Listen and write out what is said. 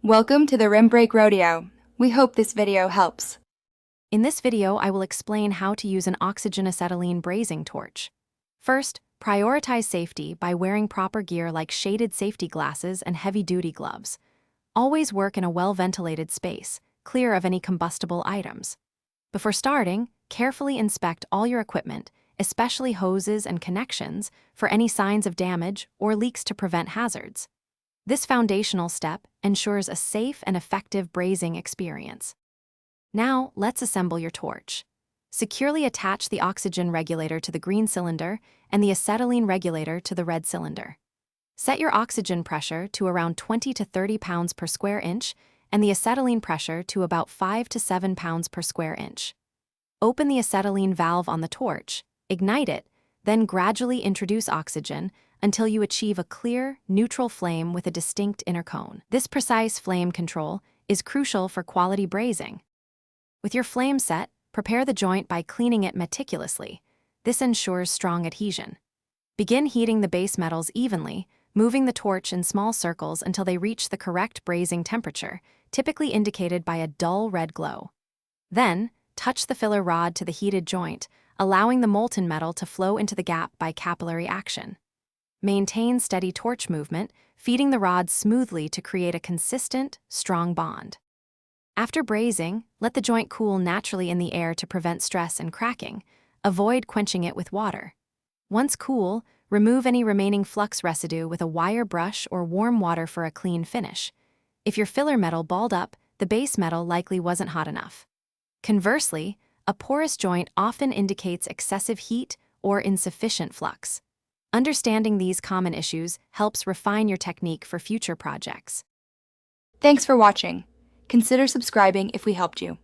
Welcome to the Rim Break Rodeo. We hope this video helps. In this video, I will explain how to use an oxygen acetylene brazing torch. First, prioritize safety by wearing proper gear like shaded safety glasses and heavy-duty gloves. Always work in a well-ventilated space, clear of any combustible items. Before starting, carefully inspect all your equipment, especially hoses and connections, for any signs of damage or leaks to prevent hazards. This foundational step ensures a safe and effective brazing experience. Now, let's assemble your torch. Securely attach the oxygen regulator to the green cylinder and the acetylene regulator to the red cylinder. Set your oxygen pressure to around 20 to 30 pounds per square inch and the acetylene pressure to about 5 to 7 pounds per square inch. Open the acetylene valve on the torch, ignite it, then gradually introduce oxygen until you achieve a clear, neutral flame with a distinct inner cone. This precise flame control is crucial for quality brazing. With your flame set, prepare the joint by cleaning it meticulously. This ensures strong adhesion. Begin heating the base metals evenly, moving the torch in small circles until they reach the correct brazing temperature, typically indicated by a dull red glow. Then, touch the filler rod to the heated joint, allowing the molten metal to flow into the gap by capillary action. Maintain steady torch movement, feeding the rod smoothly to create a consistent, strong bond. After brazing, let the joint cool naturally in the air to prevent stress and cracking. Avoid quenching it with water. Once cool, remove any remaining flux residue with a wire brush or warm water for a clean finish. If your filler metal balled up, the base metal likely wasn't hot enough. Conversely, a porous joint often indicates excessive heat or insufficient flux. Understanding these common issues helps refine your technique for future projects. Thanks for watching. Consider subscribing if we helped you.